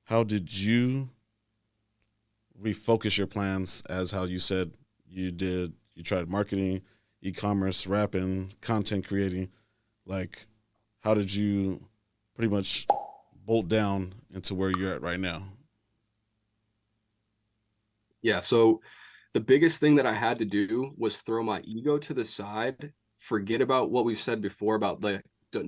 how did you refocus your plans as how you said you did? You tried marketing, e-commerce, rapping, content creating. Like, how did you pretty much bolt down into where you're at right now? Yeah, so the biggest thing that I had to do was throw my ego to the side, forget about what we've said before about like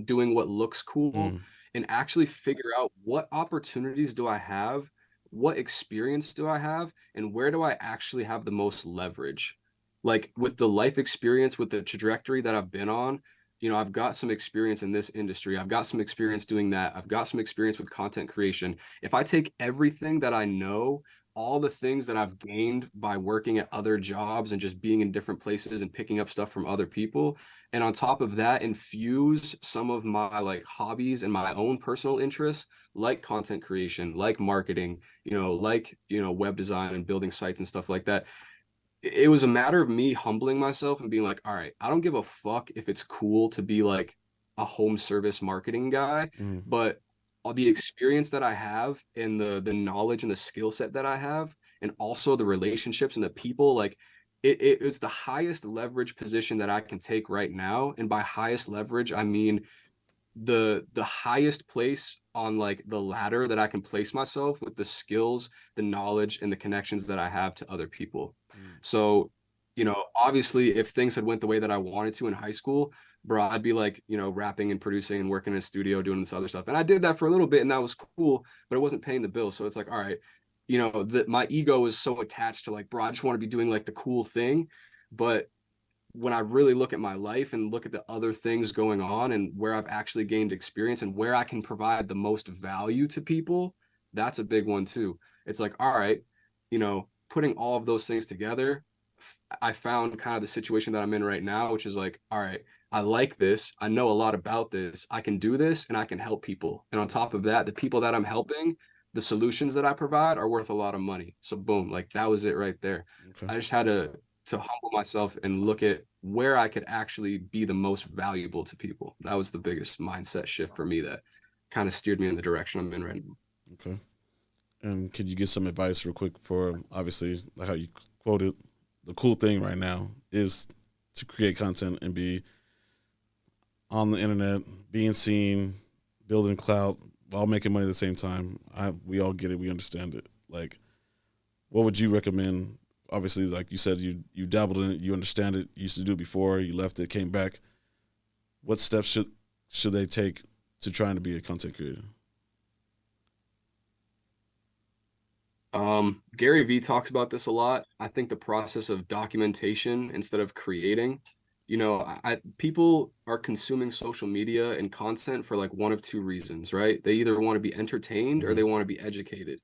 doing what looks cool, Mm, and actually figure out what opportunities do I have, what experience do I have, and where do I actually have the most leverage. Like with the life experience, with the trajectory that I've been on, I've got some experience in this industry. I've got some experience doing that. I've got some experience with content creation. If I take everything that I know, all the things that I've gained by working at other jobs and just being in different places and picking up stuff from other people. And on top of that, infuse some of my like hobbies and my own personal interests, like content creation, like marketing, web design and building sites and stuff like that. It was a matter of me humbling myself and being like, all right, I don't give a fuck if it's cool to be like a home service marketing guy, mm, but all the experience that I have and the knowledge and the skill set that I have, and also the relationships and the people, like it's the highest leverage position that I can take right now. And by highest leverage, I mean the highest place on like the ladder that I can place myself with the skills, the knowledge, and the connections that I have to other people. mm, So, obviously if things had went the way that I wanted to in high school, bro, I'd be like, rapping and producing and working in a studio doing this other stuff. And I did that for a little bit and that was cool, but it wasn't paying the bill. So it's like, all right, that my ego is so attached to like, bro, I just want to be doing like the cool thing. But when I really look at my life and look at the other things going on and where I've actually gained experience and where I can provide the most value to people, that's a big one too. It's like, all right, putting all of those things together, I found kind of the situation that I'm in right now, which is like, all right, I like this. I know a lot about this. I can do this and I can help people. And on top of that, the people that I'm helping, the solutions that I provide are worth a lot of money. So boom, like that was it right there. okay. I just had to humble myself and look at where I could actually be the most valuable to people. That was the biggest mindset shift for me that kind of steered me in the direction I'm in right now. Okay. And could you give some advice real quick for obviously like how you quoted the cool thing right now is to create content and be on the internet, being seen, building clout while making money at the same time. We all get it, we understand it. Like, what would you recommend? Obviously, like you said, you dabbled in it, you understand it, you used to do it before, you left it, came back. What steps should they take to trying to be a content creator? Gary Vee talks about this a lot. I think the process of documentation instead of creating, people are consuming social media and content for like one of two reasons, right? They either want to be entertained or Mm-hmm. they want to be educated.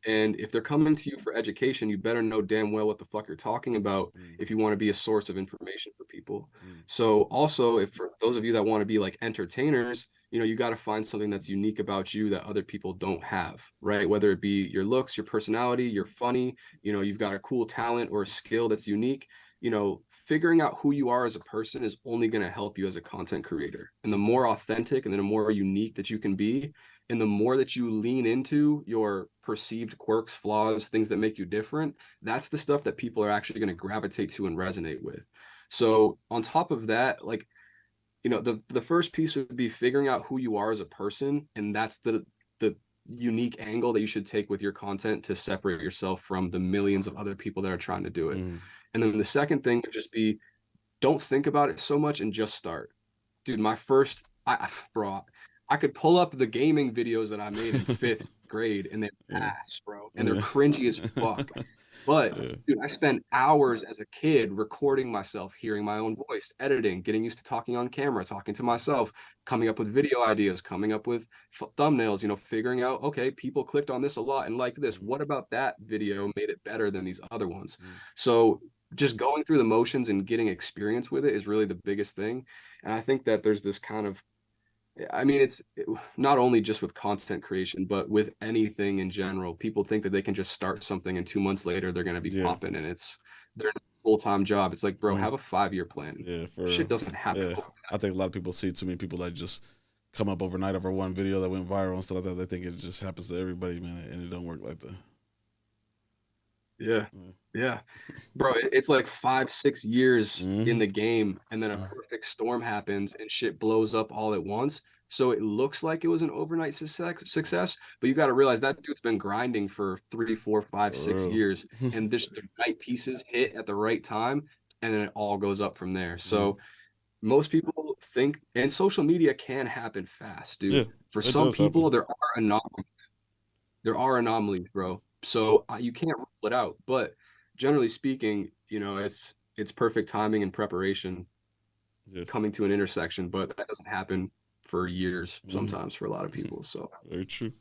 And if they're coming to you for education, you better know damn well what the fuck you're talking about Mm-hmm. if you want to be a source of information for people. Mm-hmm. So also, if for those of you that want to be like entertainers, you got to find something that's unique about you that other people don't have, right? Whether it be your looks, your personality, you're funny, you've got a cool talent or a skill that's unique. Figuring out who you are as a person is only going to help you as a content creator. And the more authentic and then the more unique that you can be, and the more that you lean into your perceived quirks, flaws, things that make you different, that's the stuff that people are actually going to gravitate to and resonate with. So on top of that, like, the first piece would be figuring out who you are as a person, and that's the unique angle that you should take with your content to separate yourself from the millions of other people that are trying to do it. Mm-hmm. And then the second thing would just be don't think about it so much and just start. Dude, my first bro, I could pull up the gaming videos that I made in fifth grade and they're Yeah. ass, bro. And they're Yeah. cringy as fuck. But Yeah. dude, I spent hours as a kid recording myself, hearing my own voice, editing, getting used to talking on camera, talking to myself, coming up with video ideas, coming up with thumbnails, figuring out, okay, people clicked on this a lot and liked this. What about that video made it better than these other ones? Mm-hmm. So just going through the motions and getting experience with it is really the biggest thing. And I think that there's this kind of, I mean, not only just with content creation, but with anything in general. People think that they can just start something and 2 months later they're going to be Yeah. popping and it's their full-time job. It's like, bro, Mm-hmm. have a 5-year plan. Yeah. For Shit doesn't happen yeah. overnight. I think a lot of people see too many people that just come up overnight over one video that went viral and stuff like that. They think it just happens to everybody, man, and it don't work like that. Yeah. Yeah. Bro, it's like 5, 6 years in Mm-hmm. the game, and then a perfect storm happens and shit blows up all at once. So it looks like it was an overnight success, but you got to realize that dude's been grinding for 3, 4, 5, For six real. years, and just the right pieces hit at the right time, and then it all goes up from there. So most people think, and social media can happen fast, Yeah, dude. For it some does people, happen. there are anomalies, bro. So you can't rule it out. But generally speaking, it's perfect timing and preparation Yeah. coming to an intersection. But that doesn't happen for years Mhm. sometimes for a lot of people. So Very true.